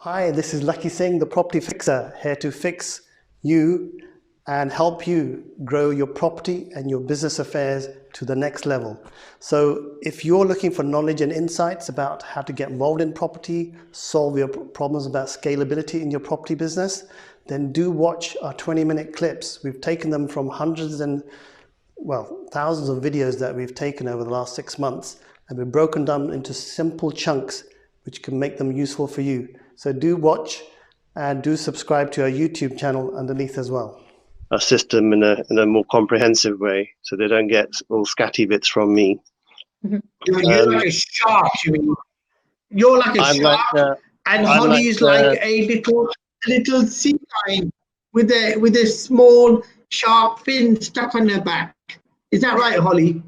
Hi, this is Lakhi Singh, the property fixer, here to fix you and help you grow your property and your business affairs to the next level. So if you're looking for knowledge and insights about how to get involved in property, solve your problems about scalability in your property business, then do watch our 20-minute clips. We've taken them from hundreds and, well, thousands of videos that we've taken over the last 6 months, and we've broken them into simple chunks which can make them useful for you. So do watch and do subscribe to our YouTube channel underneath as well. A system in a more comprehensive way, so they don't get all scatty bits from me. You're like a shark, you mean? You're like a shark, and Holly is like a little sea lion with a small sharp fin stuck on her back. Is that right, Holly?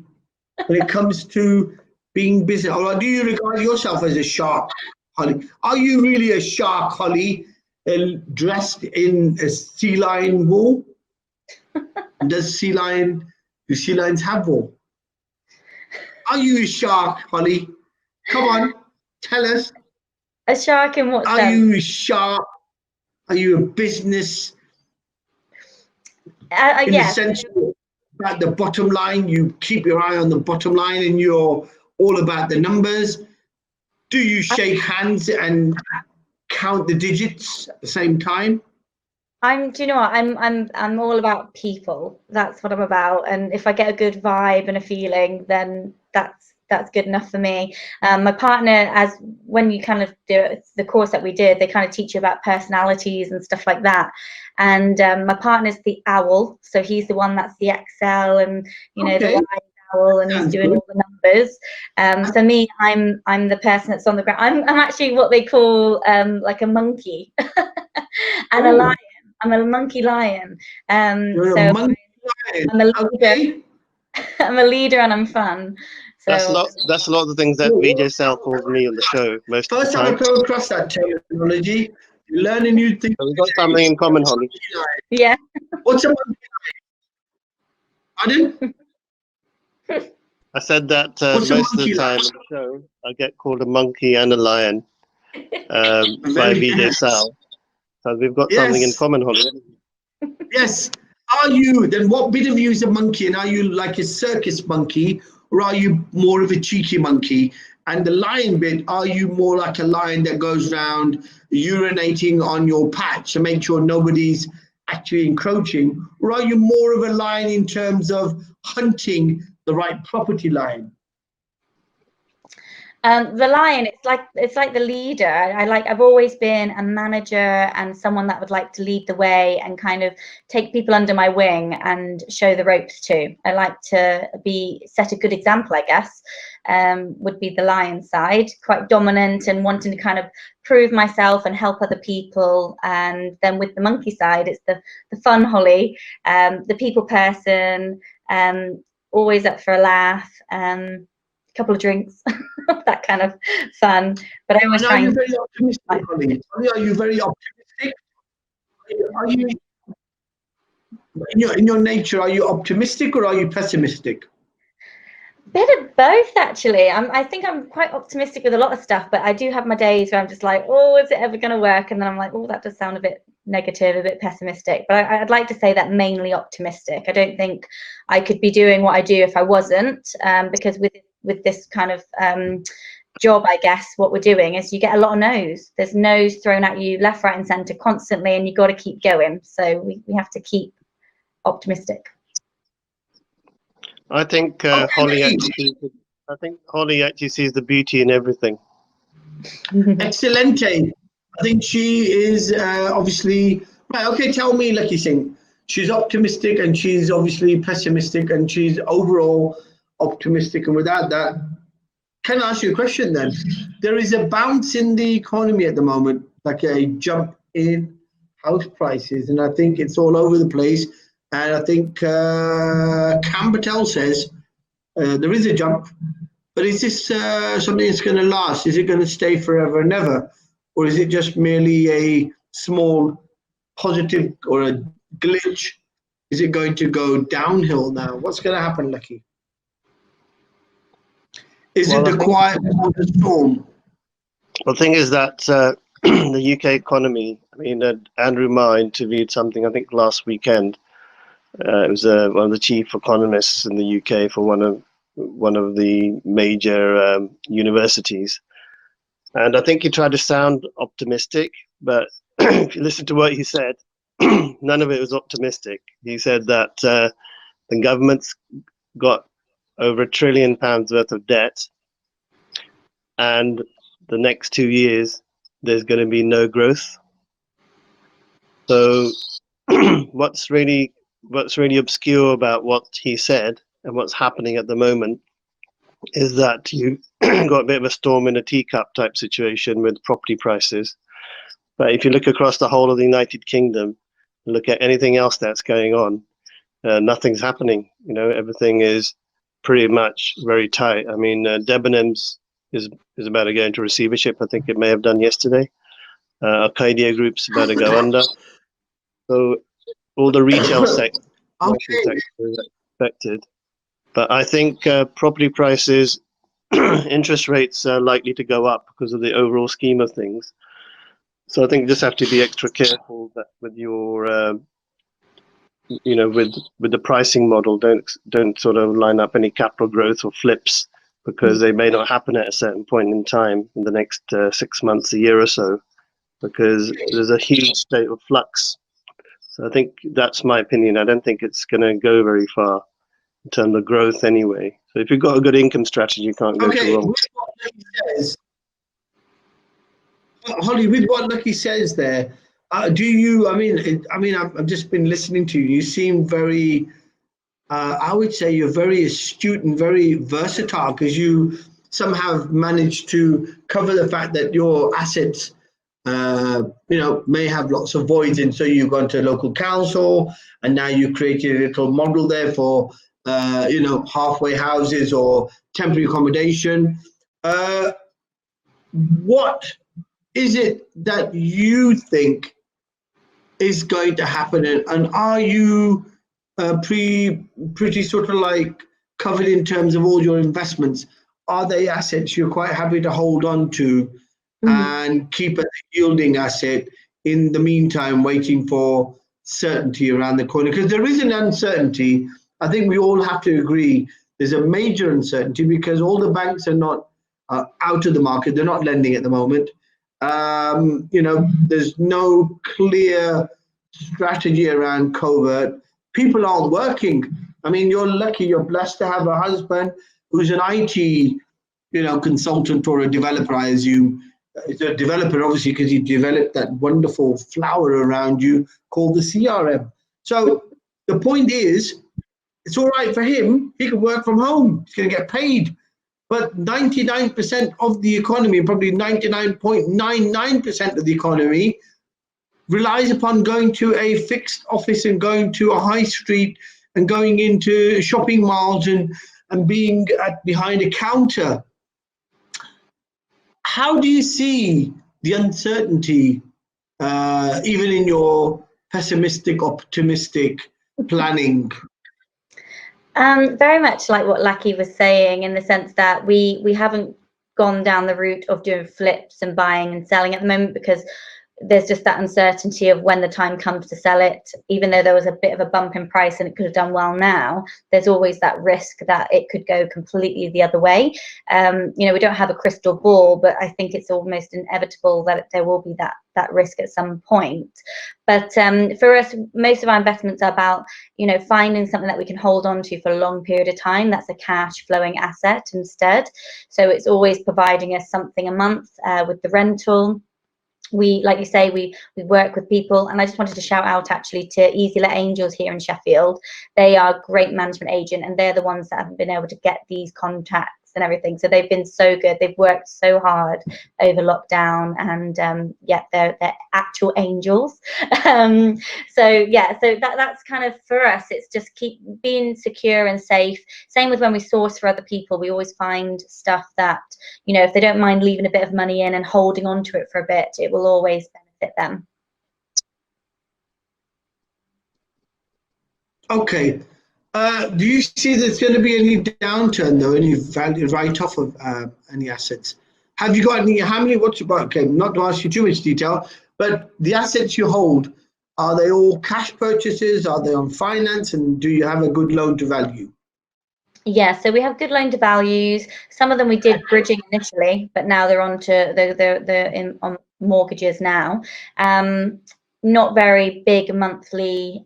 When it comes to being busy, or do you regard yourself as a shark, Holly? Are you really a shark, Holly, dressed in a sea lion wool? Do sea lions have wool? Are you a shark, Holly? Come on, tell us. A shark in what sense? Are you a shark? Are you a business? In the sense about the bottom line, you keep your eye on the bottom line and you're all about the numbers. Do you shake hands and count the digits at the same time? Do you know what? I'm all about people. That's what I'm about. And if I get a good vibe and a feeling, then that's good enough for me. My partner, when you kind of do the course that we did, they kind of teach you about personalities and stuff like that. And my partner's the owl, so he's the one that's the Excel and the wise owl, and he's doing all the numbers. For me, I'm the person that's on the ground. I'm actually what they call like a monkey and a lion. I'm a monkey lion. You're a monkey lion. I'm a leader. Okay. I'm a leader and I'm fun. So that's a lot of the things that VJ Sal calls me on the show most of the time. First time I come across that terminology, you learn a new thing. So we've got something in common, Holly. Yeah. What's a monkey lion? Pardon? I said that most of the time on the show, I get called a monkey and a lion by VJ Sal. So we've got something in common, Holly. Yes. Then what bit of you is a monkey, and are you like a circus monkey, or are you more of a cheeky monkey? And the lion bit, are you more like a lion that goes around urinating on your patch to make sure nobody's actually encroaching? Or are you more of a lion in terms of hunting the right property line? The lion, it's like the leader. I've always been a manager and someone that would like to lead the way and kind of take people under my wing and show the ropes to. I like to set a good example, I guess, would be the lion side, quite dominant and wanting to kind of prove myself and help other people. And then with the monkey side, it's the fun Holly, the people person, always up for a laugh, couple of drinks, that kind of fun. But I always try. Are you very optimistic, Holly? Are you very optimistic? Are you in your nature? Are you optimistic or are you pessimistic? Bit of both, actually. I think I'm quite optimistic with a lot of stuff, but I do have my days where I'm just like, oh, is it ever going to work? And then I'm like, oh, that does sound a bit negative, a bit pessimistic. But I'd like to say that mainly optimistic. I don't think I could be doing what I do if I wasn't, because with this kind of job, I guess what we're doing is you get a lot of no's. There's no's thrown at you left, right and centre constantly, and you've got to keep going. So we have to keep optimistic. I think Holly actually sees the beauty in everything. Excelente. I think she is obviously right. Okay, tell me, Lakhi Singh. She's optimistic and she's obviously pessimistic and she's overall optimistic. And without that, can I ask you a question then? There is a bounce in the economy at the moment, like a jump in house prices, and I think it's all over the place. And I think Cam Patel says there is a jump, but is this something that's going to last? Is it going to stay forever and ever? Or is it just merely a small positive or a glitch? Is it going to go downhill now? What's going to happen, Lakhi? Is it the quiet before the storm? Well, the thing is that the UK economy. I mean, Andrew Ma interviewed something, I think, last weekend. It was one of the chief economists in the UK for one of the major universities, and I think he tried to sound optimistic, but if you listen to what he said, none of it was optimistic. He said that the government's got over £1 trillion worth of debt, and the next 2 years there's going to be no growth. So what's really obscure about what he said and what's happening at the moment is that you got a bit of a storm in a teacup type situation with property prices. But if you look across the whole of the United Kingdom, look at anything else that's going on, nothing's happening. You know, everything is pretty much very tight. I mean, Debenhams is about to go into receivership. I think it may have done yesterday. Arcadia Group's about to go under. So all the retail sector is affected. But I think property prices, interest rates are likely to go up because of the overall scheme of things. So I think you just have to be extra careful that with your, you know, with the pricing model. Don't sort of line up any capital growth or flips, because they may not happen at a certain point in time in the next 6 months, a year or so, because there's a huge state of flux. So I think that's my opinion. I don't think it's going to go very far in terms of growth anyway. So if you've got a good income strategy, you can't go too wrong. Holly, with what Lakhi says there, do you? I mean, I've just been listening to you. You seem very. I would say you're very astute and very versatile, because you somehow have managed to cover the fact that your assets, you know, may have lots of voids, and so you've gone to local council, and now you created a little model there for, you know, halfway houses or temporary accommodation. What is it that you think is going to happen, and are you pretty sort of like covered in terms of all your investments? Are they assets you're quite happy to hold on to and keep as a yielding asset in the meantime, waiting for certainty around the corner? Because there is an uncertainty. I think we all have to agree there's a major uncertainty, because all the banks are not out of the market. They're not lending at the moment. You know, there's no clear strategy around covert. People aren't working. I mean, you're lucky, you're blessed to have a husband who's an IT, you know, consultant or a developer, I assume. He's a developer, obviously, because he developed that wonderful flower around you called the CRM. So the point is, it's all right for him. He can work from home. He's going to get paid. But 99% of the economy, probably 99.99% of the economy, relies upon going to a fixed office and going to a high street and going into shopping malls and being behind a counter. How do you see the uncertainty, even in your pessimistic, optimistic planning? Very much like what Lakhi was saying, in the sense that we haven't gone down the route of doing flips and buying and selling at the moment, because there's just that uncertainty of when the time comes to sell it. Even though there was a bit of a bump in price and it could have done well now, there's always that risk that it could go completely the other way. You know, we don't have a crystal ball, but I think it's almost inevitable that there will be that risk at some point. But for us, most of our investments are about, you know, finding something that we can hold on to for a long period of time. That's a cash flowing asset instead. So it's always providing us something a month with the rental. We, like you say, we work with people, and I just wanted to shout out actually to Easy Let Angels here in Sheffield. They are a great management agent, and they're the ones that have been able to get these contacts and everything. So they've been so good. They've worked so hard over lockdown, and yeah, they're actual angels. So yeah, so that's kind of for us. It's just keep being secure and safe. Same with when we source for other people. We always find stuff that, you know, if they don't mind leaving a bit of money in and holding on to it for a bit, it will always benefit them. Okay. Do you see there's going to be any downturn, though, any value write-off of any assets? have you got any, okay, not to ask you too much detail, but the assets you hold, are they all cash purchases? Are they on finance? And do you have a good loan to value? Yeah, so we have good loan to values. Some of them we did bridging initially, but now they're on mortgages now. Not very big monthly,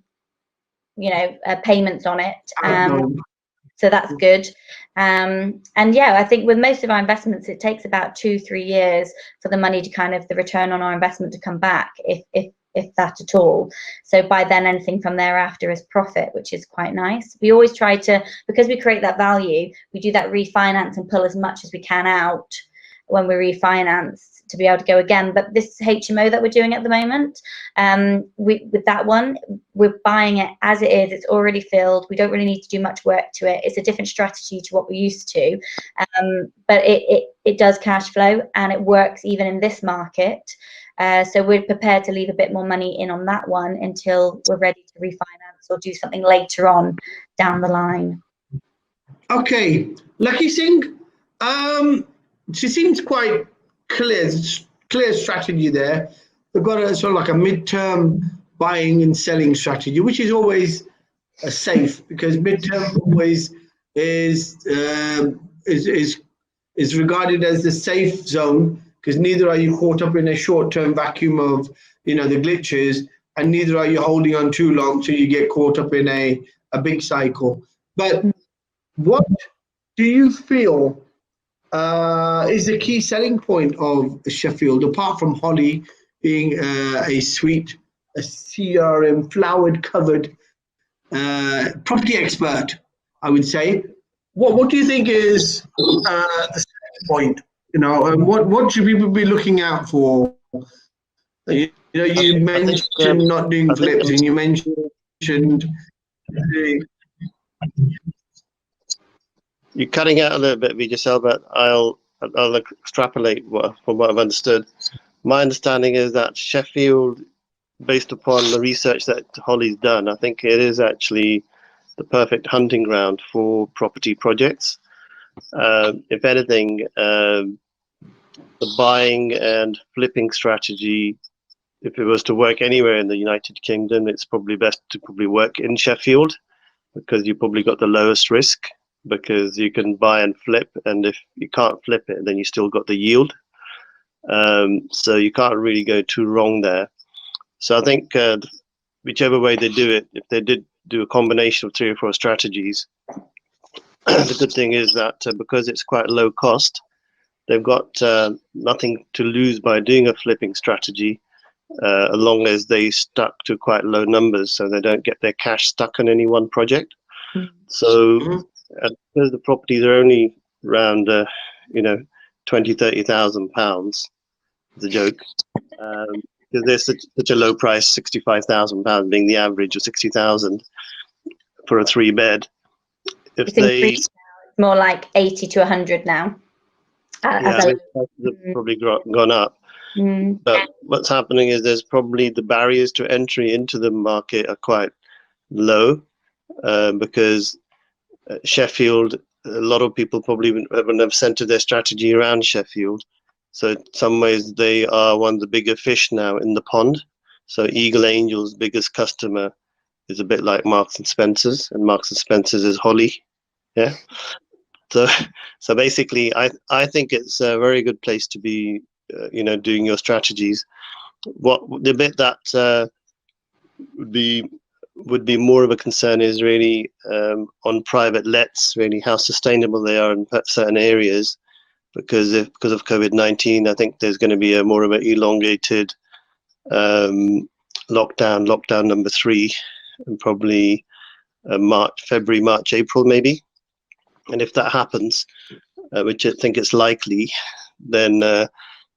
payments on it. So that's good. And yeah, I think with most of our investments, it takes about 2-3 years for the money to the return on our investment to come back, if that at all. So by then, anything from thereafter is profit, which is quite nice. We always try to, because we create that value, we do that refinance and pull as much as we can out when we refinance to be able to go again. But this HMO that we're doing at the moment, with that one, we're buying it as it is. It's already filled. We don't really need to do much work to it. It's a different strategy to what we used to, but it does cash flow and it works even in this market. So we're prepared to leave a bit more money in on that one until we're ready to refinance or do something later on down the line. Okay, Lakhi Singh, she seems quite clear strategy there. They've got a sort of like a midterm buying and selling strategy, which is always safe, because midterm always is regarded as the safe zone, because neither are you caught up in a short-term vacuum of the glitches, and neither are you holding on too long so you get caught up in a big cycle. But what do you feel is the key selling point of Sheffield, apart from Holly being a sweet, a CRM flowered covered property expert, I would say? What do you think is the selling point? And what should people be looking out for? You mentioned not doing flips, and you mentioned you're cutting out a little bit, Vijay, but I'll extrapolate from what I've understood. My understanding is that Sheffield, based upon the research that Holly's done, I think it is actually the perfect hunting ground for property projects. If anything, the buying and flipping strategy, if it was to work anywhere in the United Kingdom, it's probably best to work in Sheffield, because you probably got the lowest risk, because you can buy and flip, and if you can't flip it, then you still got the yield. So you can't really go too wrong there. So I think whichever way they do it, if they did do a combination of 3 or 4 strategies, the good thing is that because it's quite low cost, they've got nothing to lose by doing a flipping strategy, as long as they stuck to quite low numbers, so they don't get their cash stuck on any one project. So because the properties are only around 20,000-30,000 pounds, the joke, because they're such a low price, £65,000 being the average, of 60,000 for a 3-bed. If they, it's more like 80 to 100 now. Prices have probably gone up. But what's happening is there's probably the barriers to entry into the market are quite low, because Sheffield, a lot of people probably wouldn't have centered their strategy around Sheffield. So in some ways they are one of the bigger fish now in the pond. So Eagle Angel's biggest customer is a bit like Marks and Spencer's, and Marks and Spencer's is Holly. Yeah. So basically, I think it's a very good place to be, doing your strategies. What the bit that would be more of a concern is really on private lets, really how sustainable they are in certain areas, because of COVID-19, I think there's going to be more of an elongated lockdown number 3, and probably February, March, April maybe. And if that happens, which I think it's likely, then the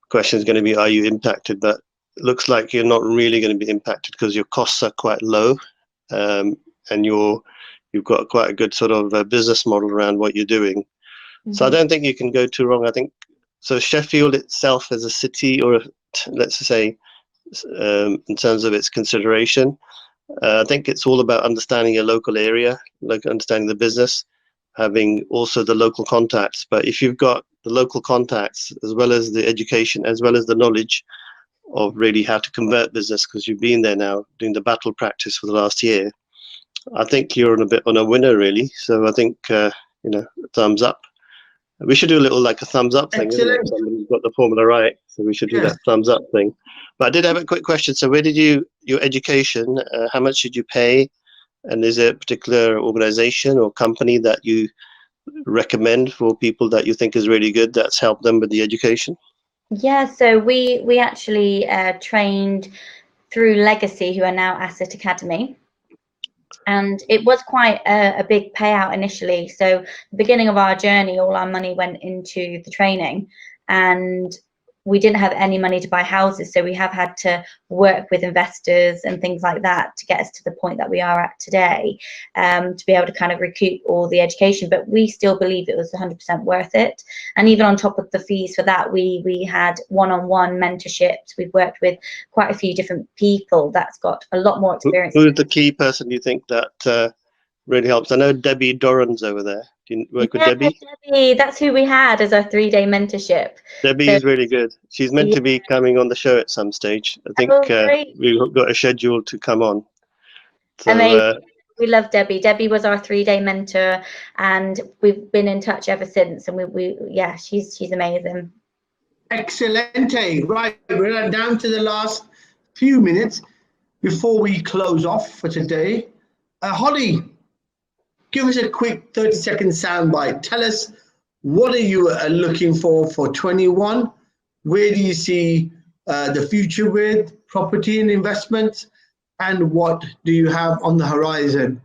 question is going to be, are you impacted? But it looks like you're not really going to be impacted, because your costs are quite low, and you've got quite a good sort of business model around what you're doing. So I don't think you can go too wrong. I think so. Sheffield itself as a city, or let's say in terms of its consideration, I think it's all about understanding your local area, like understanding the business, having also the local contacts. But if you've got the local contacts, as well as the education, as well as the knowledge of really how to convert business, because you've been there now doing the battle practice for the last year. I think you're on a winner, really. So I think, thumbs up. We should do a little like a thumbs up thing, isn't it? Somebody's got the formula right, so we should do that thumbs up thing. But I did have a quick question. So where did your education, how much did you pay? And is there a particular organization or company that you recommend for people that you think is really good that's helped them with the education? Yeah, so we actually trained through Legacy, who are now Asset Academy. And it was quite a big payout initially. So the beginning of our journey, all our money went into the training, and we didn't have any money to buy houses. So we have had to work with investors and things like that to get us to the point that we are at today, to be able to kind of recoup all the education. But we still believe it was 100% worth it. And even on top of the fees for that, we had one-on-one mentorships. We've worked with quite a few different people that's got a lot more experience. Who is the key person you think that really helps? I know Debbie Doran's over there. Do you work with Debbie? Debbie, that's who we had as our 3-day mentorship. Debbie is really good. She's meant to be coming on the show at some stage. I think we've got a schedule to come on. So, we love Debbie. Debbie was our 3-day mentor, and we've been in touch ever since. And she's amazing. Excellente. Right, we're down to the last few minutes before we close off for today. Holly, give us a quick 30-second soundbite. Tell us, what are you looking for 21? Where do you see the future with property and investment? And what do you have on the horizon?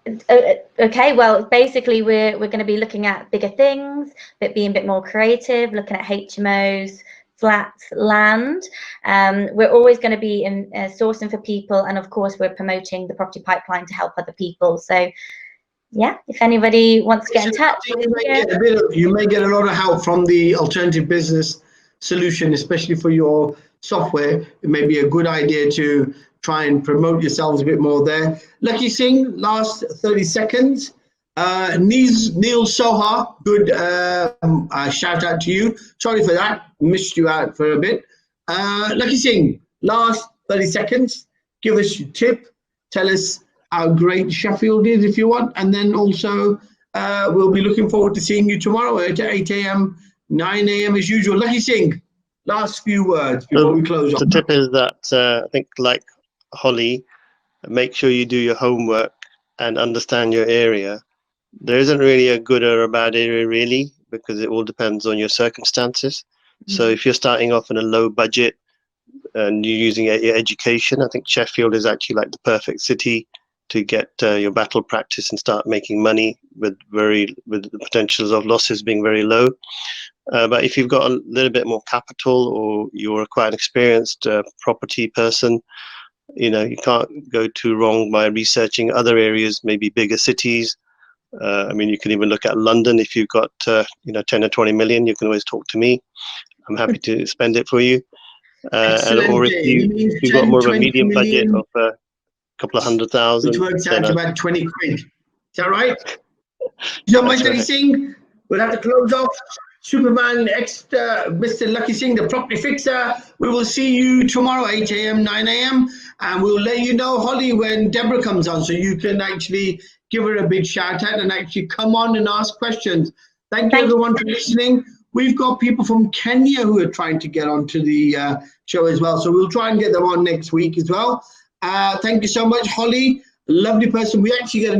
Okay, well, basically we're going to be looking at bigger things, but being a bit more creative, looking at HMOs, flats, land. We're always going to be sourcing for people, and of course we're promoting the property pipeline to help other people. So yeah, if anybody wants to get in touch, you may get a lot of help from the alternative business solution, especially for your software. It may be a good idea to try and promote yourselves a bit more there. Lakhi Singh, last 30 seconds. Neil Soha, good shout out to you. Sorry for that, missed you out for a bit. Lakhi Singh, last 30 seconds. Give us your tip. Tell us how great Sheffield is if you want. And then also, we'll be looking forward to seeing you tomorrow at 8 a.m., 9 a.m. as usual. Lakhi Singh, last few words before we close off. The tip is that I think, like Holly, make sure you do your homework and understand your area. There isn't really a good or a bad area, really, because it all depends on your circumstances. So if you're starting off in a low budget and you're using your education, I think Sheffield is actually like the perfect city to get your battle practice and start making money with the potentials of losses being very low. But if you've got a little bit more capital, or you're quite an experienced property person, you can't go too wrong by researching other areas, maybe bigger cities. You can even look at London. If you've got 10 or 20 million, you can always talk to me. I'm happy to spend it for you. Or if you've got more of a medium budget of a couple of 100,000, which works out to about 20 quid. Is that right? So much anything. We'll have to close off. Superman Extra, Mr. Lakhi Singh, the property fixer. We will see you tomorrow, 8 a.m., 9 a.m. And we'll let you know, Holly, when Deborah comes on, so you can actually give her a big shout out and actually come on and ask questions. Thank you, everyone, for listening. We've got people from Kenya who are trying to get onto the show as well. So we'll try and get them on next week as well. Thank you so much, Holly. Lovely person. We actually got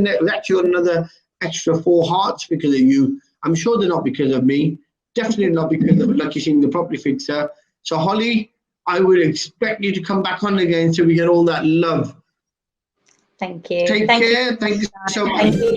another extra 4 hearts because of you. I'm sure they're not because of me. Definitely not because of Lakhi Singh, the property fixer. So, Holly, I would expect you to come back on again so we get all that love. Thank you. Take care. Thank you so much. Thank you.